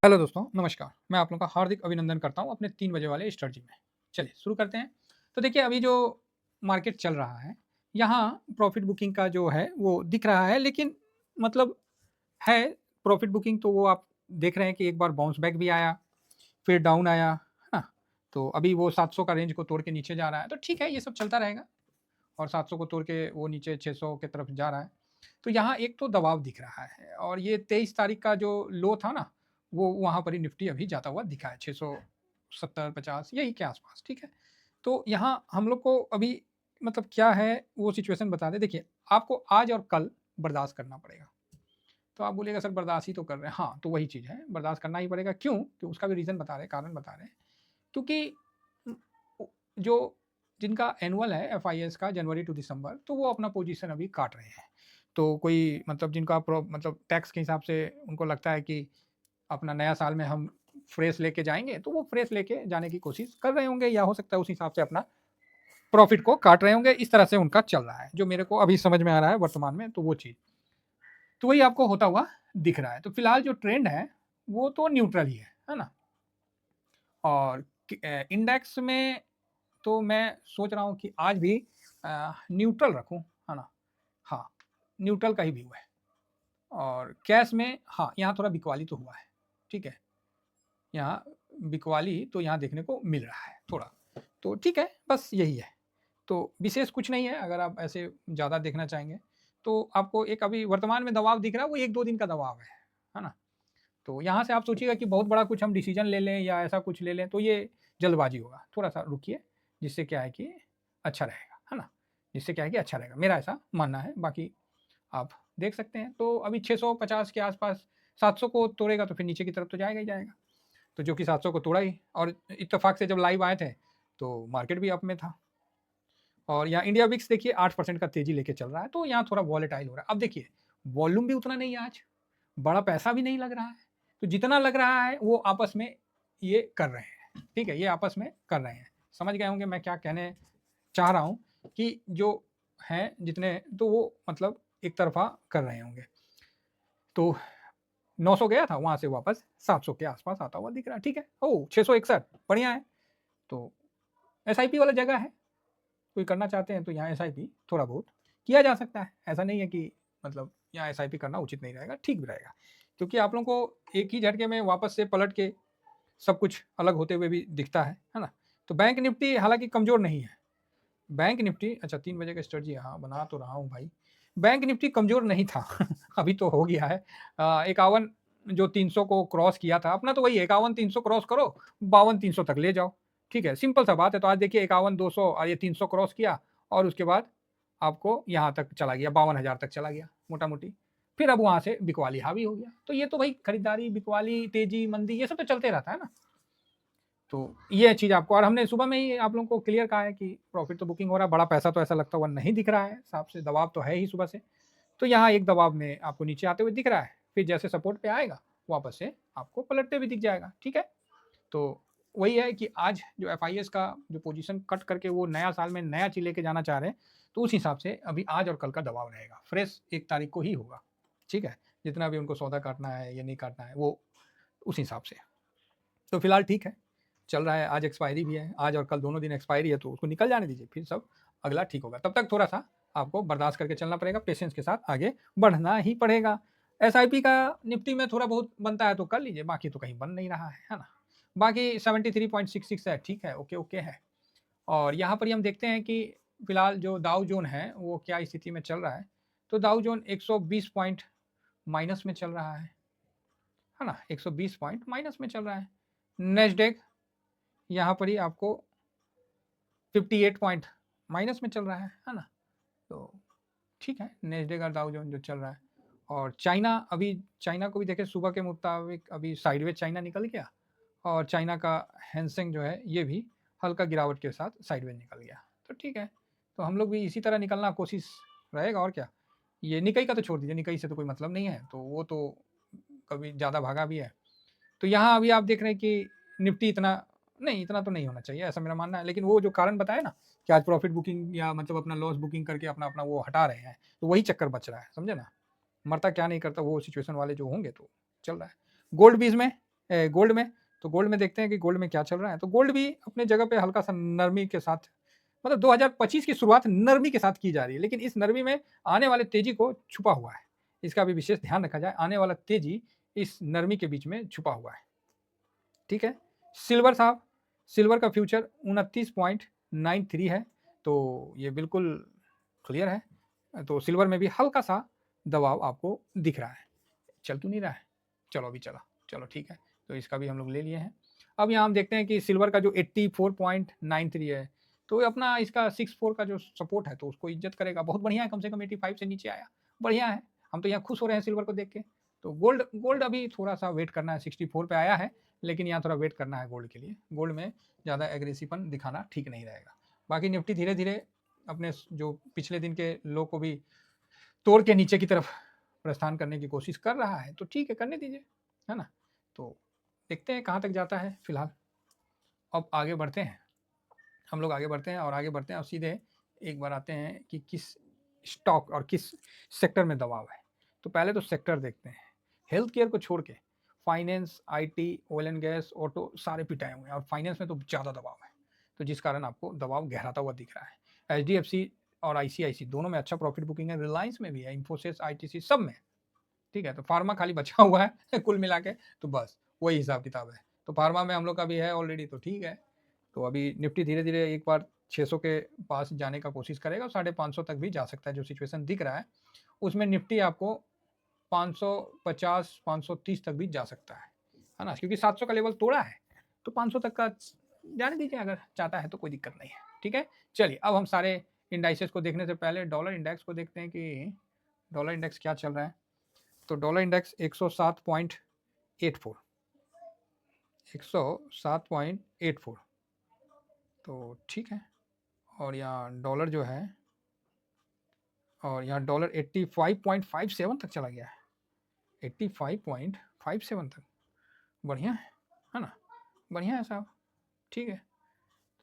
Hello दोस्तों, नमस्कार। मैं आप लोगों का हार्दिक अभिनंदन करता हूँ अपने 3 बजे वाले स्ट्रैटेजी में। चलिए शुरू करते हैं। तो देखिए अभी जो मार्केट चल रहा है, यहाँ प्रॉफ़िट बुकिंग का जो है वो दिख रहा है, लेकिन मतलब है प्रॉफ़िट बुकिंग, तो वो आप देख रहे हैं कि एक बार बाउंस बैक भी आया, फिर डाउन आया, है ना? तो अभी वो 700 का रेंज को तोड़ के नीचे जा रहा है, तो ठीक है, ये सब चलता रहेगा और 700 को तोड़ के वो नीचे 600 की तरफ जा रहा है। तो यहाँ एक तो दबाव दिख रहा है और ये 23 तारीख का जो लो था ना, वो वहाँ पर ही निफ्टी अभी जाता हुआ दिखा है 670-50 यही के आसपास, ठीक है। तो यहाँ हम लोग को अभी मतलब क्या है वो सिचुएशन बता दें। देखिए, आपको आज और कल बर्दाश्त करना पड़ेगा। तो आप बोलिएगा सर बर्दाश्त ही तो कर रहे हैं। हाँ, तो वही चीज़ है, बर्दाश्त करना ही पड़ेगा। क्यों? कि उसका भी रीज़न बता रहे हैं, कारण बता रहे हैं। क्योंकि उम, उ जो जिनका एनुअल है एफआईएस का जनवरी टू दिसंबर, तो वो अपना पोजीशन अभी काट रहे हैं। तो कोई मतलब जिनका मतलब टैक्स के हिसाब से उनको लगता है कि अपना नया साल में हम फ्रेश लेके जाएँगे, तो वो फ्रेश लेके जाने की कोशिश कर रहे होंगे, या हो सकता है उस हिसाब से अपना प्रॉफ़िट को काट रहे होंगे। इस तरह से उनका चल रहा है, जो मेरे को अभी समझ में आ रहा है वर्तमान में, तो वो चीज़। तो वही आपको होता हुआ दिख रहा है। तो फिलहाल जो ट्रेंड है, वो तो न्यूट्रल ही है ना? और इंडेक्स में तो मैं सोच रहा हूँ कि आज भी न्यूट्रल रखूँ, है ना? हाँ, न्यूट्रल का ही व्यू है। और कैश में हाँ, यहाँ थोड़ा बिकवाली तो हुआ है, ठीक है? यहाँ बिकवाली तो यहाँ देखने को मिल रहा है थोड़ा। तो ठीक है, बस यही है। तो विशेष कुछ नहीं है, अगर आप ऐसे ज़्यादा देखना चाहेंगे, तो आपको एक अभी वर्तमान में दबाव दिख रहा है, वो 1-2 दिन का दबाव है ना? तो यहाँ से आप सोचिएगा कि बहुत बड़ा कुछ हम डिसीजन ले लें या ऐसा कुछ ले लें, तो ये जल्दबाजी होगा। थोड़ा-सा रुकिए, जिससे क्या है कि अच्छा रहेगा, है ना? जिससे क्या है कि अच्छा रहेगा, मेरा ऐसा मानना है। बाकी आप देख सकते हैं, तो अभी 650 के आस-पास 700 को तोड़ेगा तो फिर नीचे की तरफ तो जाएगा ही जाएगा। तो जो कि 700 को तोड़ा ही, और इत्तेफाक से जब लाइव आए थे, तो मार्केट भी अप में था। और यहाँ इंडिया विक्स देखिए 8% का तेज़ी लेके चल रहा है, तो यहाँ थोड़ा वॉलेटाइल हो रहा है। अब देखिए, वॉल्यूम भी उतना नहीं है आज, बड़ा पैसा भी नहीं लग रहा है। तो जितना लग रहा है वो आपस में ये कर रहे हैं, ठीक है? ये आपस में कर रहे हैं। समझ गए होंगे मैं क्या कहने चाह रहा हूँ, कि जो हैं जितने, तो वो मतलब एक तरफ़ा कर रहे होंगे। तो 900 गया था, वहाँ से वापस 700 के आस-पास आता हुआ दिख रहा है, ठीक है। ओह! 661 बढ़िया है। तो एसआईपी वाला जगह है, कोई करना चाहते हैं तो यहाँ एसआईपी थोड़ा बहुत किया जा सकता है। ऐसा नहीं है कि मतलब यहाँ एसआईपी करना उचित नहीं रहेगा, ठीक भी रहेगा। क्योंकि आप लोगों को एक ही झटके में वापस से पलट के सब कुछ अलग होते हुए भी दिखता है ना? तो बैंक निफ्टी हालाँकि कमज़ोर नहीं है। बैंक निफ्टी अच्छा 3 बजे का स्ट्रेटजी हाँ, बना तो रहा हूँ भाई। बैंक निफ्टी कमज़ोर नहीं था अभी तो हो गया है। 51 जो 300 को क्रॉस किया था, अपना तो वही है 51-300 क्रॉस करो, 52-300 तक ले जाओ। ठीक है, सिंपल सा बात है। तो आज देखिए 51-200 और ये 300 क्रॉस किया, और उसके बाद आपको यहाँ तक चला गया, 52,000 तक चला गया मोटा-मोटी। फिर अब वहाँ से बिकवाली हावी हो गया। तो ये तो भाई खरीदारी, बिकवाली, तेज़ी, मंदी ये सब तो चलते रहता है ना। तो ये चीज़ आपको, और हमने सुबह में ही आप लोगों को क्लियर कहा है कि प्रॉफिट तो बुकिंग हो रहा है, बड़ा पैसा तो ऐसा लगता हुआ नहीं दिख रहा है, साफ से दबाव तो है ही सुबह से। तो यहाँ एक दबाव में आपको नीचे आते हुए दिख रहा है, फिर जैसे सपोर्ट पे आएगा, वापस से आपको पलटते भी दिख जाएगा, ठीक है? तो वही है कि आज जो एफआईएस का जो पोजीशन कट करके वो नया साल में नया चीज़ लेके जाना चाह रहे हैं, तो उस हिसाब से अभी आज और कल का दबाव रहेगा। फ्रेश 1 तारीख को ही होगा, ठीक है? जितना भी उनको सौदा काटना है या नहीं काटना है, वो उस हिसाब से। तो फिलहाल ठीक है, चल रहा है। आज एक्सपायरी भी है, आज और कल दोनों दिन एक्सपायरी है, तो उसको निकल जाने दीजिए, फिर सब अगला ठीक होगा। तब तक थोड़ा-सा आपको बर्दाश्त करके चलना पड़ेगा, पेशेंस के साथ आगे बढ़ना ही पड़ेगा। एसआईपी का निफ्टी में थोड़ा बहुत बनता है तो कर लीजिए, बाकी तो कहीं बन नहीं रहा है ना? बाकी 73.66 है, ठीक है, ओके है। और यहाँ पर ही हम देखते हैं कि फिलहाल जो डाउ जोन है, वो क्या स्थिति में चल रहा है। तो डाउ जोन 120 पॉइंट माइनस में चल रहा है ना? 120 पॉइंट माइनस में चल रहा है। नेस्डेक यहाँ पर ही आपको 58 पॉइंट माइनस में चल रहा है ना? तो ठीक है, नेस्डेक और डाउ जोन जो चल रहा है। और चाइना, अभी चाइना को भी देखें, सुबह के मुताबिक अभी साइडवेज चाइना निकल गया, और चाइना का हैंसेंग जो है ये भी हल्का गिरावट के साथ साइडवेज निकल गया। तो ठीक है, तो हम लोग भी इसी तरह निकलना कोशिश रहेगा, और क्या। ये निकई का तो छोड़ दीजिए, निकई से तो कोई मतलब नहीं है, तो वो तो कभी ज़्यादा भागा भी है। तो यहाँ अभी आप देख रहे हैं कि निफ्टी इतना नहीं, इतना तो नहीं होना चाहिए, ऐसा मेरा मानना है। लेकिन वो जो कारण बताया ना कि आज प्रॉफिट बुकिंग या मतलब अपना लॉस बुकिंग करके अपना वो हटा रहे हैं, तो वही चक्कर बच रहा है, समझे ना? मरता क्या नहीं करता वो सिचुएशन वाले जो होंगे, तो चल रहा है। गोल्ड बीज में गोल्ड में, तो गोल्ड में देखते हैं कि गोल्ड में क्या चल रहा है। तो गोल्ड भी अपने जगह पे हल्का-सा नरमी के साथ, मतलब 2025 की शुरुआत नरमी के साथ की जा रही है, लेकिन इस नरमी में आने वाले तेजी को छुपा हुआ है। इसका भी विशेष ध्यान रखा जाए, आने वाला तेजी इस नरमी के बीच में छुपा हुआ है। ठीक है। सिल्वर साहब, सिल्वर का फ्यूचर 29.93 है, तो ये बिल्कुल क्लियर है। तो सिल्वर में भी हल्का सा दबाव आपको दिख रहा है। चल क्यों नहीं रहा है? चलो अभी चला, चलो ठीक है। तो इसका भी हम लोग ले लिए हैं। अब यहाँ हम देखते हैं कि सिल्वर का जो 84.93 है, तो अपना इसका 64 का जो सपोर्ट है, तो उसको इज्जत करेगा। बहुत बढ़िया है, कम से कम 85 से नीचे आया, बढ़िया है। हम तो यहाँ खुश हो रहे हैं सिल्वर को देख के। तो गोल्ड गोल्ड अभी थोड़ा सा वेट करना है, 64 पे आया है, लेकिन यहाँ थोड़ा वेट करना है गोल्ड के लिए। गोल्ड में ज़्यादा एग्रेसिवपन दिखाना ठीक नहीं रहेगा। बाकी निफ्टी धीरे धीरे अपने जो पिछले दिन के लो को भी तोड़ के नीचे की तरफ प्रस्थान करने की कोशिश कर रहा है, तो ठीक है, करने दीजिए, है ना? तो देखते हैं कहाँ तक जाता है फिलहाल। अब आगे बढ़ते हैं, हम लोग आगे बढ़ते हैं और आगे बढ़ते हैं और सीधे एक बार आते हैं कि किस स्टॉक और किस सेक्टर में दबाव है। तो पहले तो सेक्टर देखते हैं। हेल्थ केयर को छोड़ के finance, IT, oil and gas, auto सारे पिटाए हुए हैं, और फाइनेंस में तो ज़्यादा दबाव है, तो जिस कारण आपको दबाव गहराता हुआ दिख रहा है। एचडीएफसी और आईसीआईसी दोनों में अच्छा प्रॉफिट बुकिंग है, रिलायंस में भी है, इंफोसिस, आईटीसी सब में। ठीक है, तो फार्मा खाली बचा हुआ है कुल मिला के, तो बस वही हिसाब किताब है। तो फार्मा में हम लोग का भी है ऑलरेडी, तो ठीक है। तो अभी निफ्टी धीरे धीरे एक बार 600 के पास जाने का कोशिश करेगा, 550 तक भी जा सकता है। जो सिचुएशन दिख रहा है उसमें निफ्टी आपको 550 530 तक भी जा सकता है ना, क्योंकि 700 का लेवल तोड़ा है, तो 500 तक का जाने दीजिए, अगर चाहता है तो कोई दिक्कत नहीं है। ठीक है, चलिए अब हम सारे इंडाइसेस को देखने से पहले डॉलर इंडेक्स को देखते हैं कि डॉलर इंडेक्स क्या चल रहा है। तो डॉलर इंडेक्स 107.84, 107.84, तो ठीक है। और यहाँ डॉलर जो है, और यहाँ डॉलर 85.57 तक चला गया है, 85.57 तक, बढ़िया है ना, बढ़िया है साहब। ठीक है,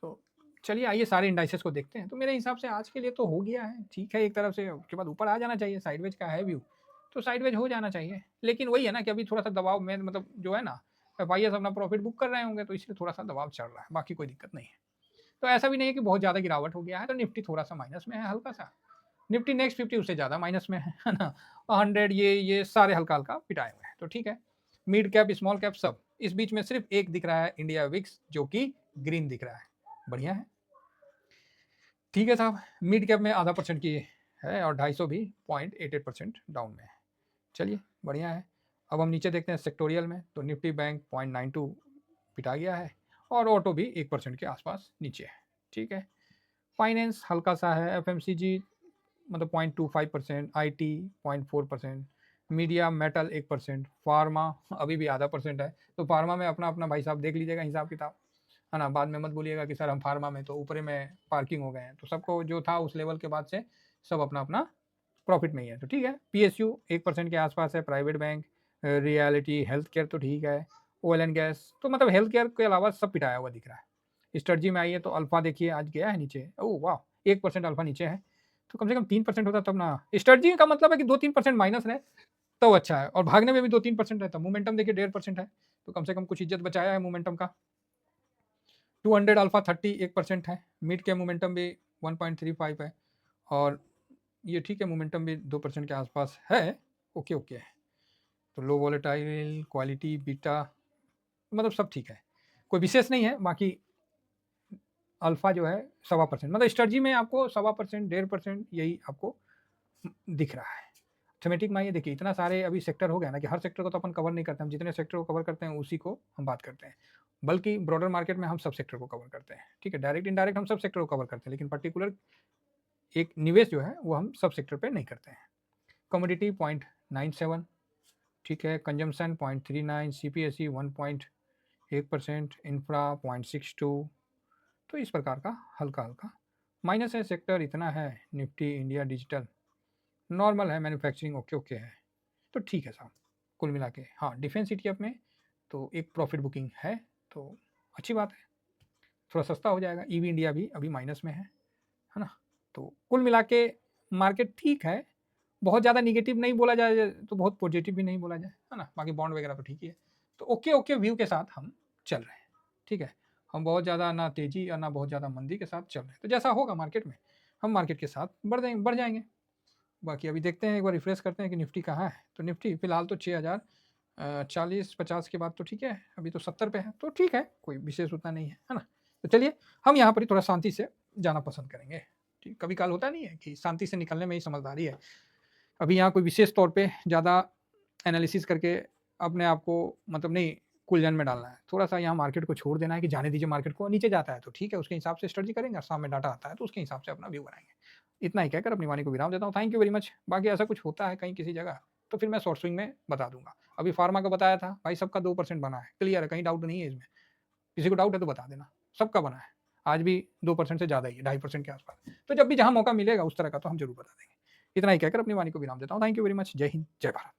तो चलिए आइए सारे इंडाइसेस को देखते हैं। तो मेरे हिसाब से आज के लिए तो हो गया है, ठीक है। एक तरफ से उसके बाद ऊपर आ जाना चाहिए, साइडवेज का है व्यू, तो साइडवेज हो जाना चाहिए। लेकिन वही है ना कि अभी थोड़ा सा दबाव में, मतलब जो है ना, एफ अपना प्रॉफिट बुक कर रहे होंगे, तो इसलिए थोड़ा सा दबाव चल रहा है, बाकी कोई दिक्कत नहीं है। तो ऐसा भी नहीं है कि बहुत ज़्यादा गिरावट हो गया है, तो निफ्टी थोड़ा सा माइनस में है, हल्का सा। निफ्टी नेक्स्ट 50 उससे ज़्यादा माइनस में है ना। 100 ये सारे हल्का हल्का पिटाए हुए हैं, तो ठीक है। मिड कैप, स्मॉल कैप सब, इस बीच में सिर्फ एक दिख रहा है, इंडिया विक्स, जो कि ग्रीन दिख रहा है, बढ़िया है। ठीक है साहब, मिड कैप में आधा % की है, और 250 भी 0.88% डाउन में है। चलिए बढ़िया है। अब हम नीचे देखते हैं सेक्टोरियल में, तो निफ्टी बैंक 0.92 पिटा गया है, और ऑटो भी 1% के आसपास नीचे है। ठीक है, फाइनेंस हल्का सा है, एफएमसीजी मतलब 0.25%, आईटी 0.4%, मीडिया मेटल 1%, फार्मा अभी भी आधा % है। तो फार्मा में अपना अपना भाई साहब देख लीजिएगा हिसाब किताब, है ना। बाद में मत बोलिएगा कि सर हम फार्मा में तो ऊपरे में पार्किंग हो गए हैं। तो सबको जो था उस लेवल के बाद से सब अपना अपना प्रॉफिट में ही है, तो ठीक है। पीएसयू 1% के आसपास है, private bank, reality, health care तो ठीक है, ऑयल एंड गैस, तो मतलब हेल्थ केयर के अलावा सब पिटाया हुआ दिख रहा है। स्ट्रेटजी में आइए तो अल्फा देखिए आज गया है नीचे, ओह वाह, 1% अल्फा नीचे है, तो कम से कम 3% होता तब ना। स्ट्रेटजी का मतलब है कि 2-3% माइनस रहे तो अच्छा है, और भागने में भी 2-3% रहता। मोमेंटम देखिए 1.5% है, तो कम से कम कुछ इज्जत बचाया है मोमेंटम का। 200 अल्फा 30 1% है, मिड के मोमेंटम भी 1.35 है, और ये ठीक है, मोमेंटम भी 2% के आसपास है, ओके ओके है। तो लो वॉलेटाइल, क्वालिटी, बीटा, मतलब सब ठीक है, कोई विशेष नहीं है। बाकी अल्फा जो है 1.25%, मतलब स्ट्रेटजी में आपको 1.25% 1.5% यही आपको दिख रहा है। थीमेटिक में ये देखिए इतना सारे अभी सेक्टर हो गया ना कि हर सेक्टर को तो अपन कवर नहीं करते, हम जितने सेक्टर को कवर करते हैं उसी को हम बात करते हैं, बल्कि ब्रॉडर मार्केट में हम सब सेक्टर को कवर करते हैं। ठीक है, डायरेक्ट इनडायरेक्ट हम सब सेक्टर को कवर करते हैं, लेकिन पर्टिकुलर एक निवेश जो है वो हम सब सेक्टर पे नहीं करते हैं। कमोडिटी 0.97, ठीक है। कंजम्पशन 0.39, सीपीएसई 1.1%, इंफ्रा 0.62, तो इस प्रकार का हल्का हल्का माइनस है। सेक्टर इतना है, निफ्टी इंडिया डिजिटल नॉर्मल है, मैन्युफैक्चरिंग ओके ओके है, तो ठीक है साहब कुल मिला के। हाँ, डिफेंस ईटीएफ में तो एक प्रॉफिट बुकिंग है, तो अच्छी बात है, थोड़ा सस्ता हो जाएगा। ईवी इंडिया भी अभी माइनस में है ना। तो कुल मिला के मार्केट ठीक है, बहुत ज़्यादा निगेटिव नहीं बोला जाए तो बहुत पॉजिटिव भी नहीं बोला जाए, है ना। बाकी बॉन्ड वगैरह तो ठीक ही है, तो ओके व्यू के साथ हम चल रहे हैं, ठीक है। हम बहुत ज़्यादा ना तेज़ी और ना बहुत ज़्यादा मंदी के साथ चल रहे हैं। तो जैसा होगा मार्केट में, हम मार्केट के साथ बढ़ जाएँगे। बाकी अभी देखते हैं, एक बार रिफ्रेश करते हैं कि निफ्टी कहाँ है। तो निफ्टी फ़िलहाल तो 6000 40-50 के बाद तो ठीक है, अभी तो 70 पे है, तो ठीक है, कोई विशेष उतना नहीं है ना? तो चलिए, हम यहाँ पर ही थोड़ा शांति से जाना पसंद करेंगे। ठीक, कभी-काल होता नहीं है कि शांति से निकलने में ही समझदारी है। अभी यहाँ कोई विशेष तौर पे ज़्यादा एनालिसिस करके अपने आप को मतलब नहीं उलझन में डालना है। थोड़ा-सा यहाँ मार्केट को छोड़ देना है कि जाने दीजिए मार्केट को, नीचे जाता है तो ठीक है, उसके हिसाब से स्ट्रैटेजी करेंगे और सामने डाटा आता है तो उसके हिसाब से अपना व्यू बनाएँगे। इतना ही कहकर अपनी वाणी को विराम देता हूँ। Thank you very much. बाकी ऐसा कुछ होता है कहीं किसी जगह, तो फिर मैं शॉर्ट स्विंग में बता दूँगा। अभी फार्मा का बताया था, भाई सबका 2% बना है, क्लियर है, कहीं डाउट नहीं है इसमें। किसी को डाउट है तो बता देना, सबका बना है। आज भी 2% से ज़्यादा ही है, 2.5% के आस-पास। तो जब भी जहाँ मौका मिलेगा उस तरह का तो हम ज़रूर बता देंगे। इतना ही कहकर अपनी वाणी को विराम देता हूँ। Thank you very much. जय हिंद, जय भारत।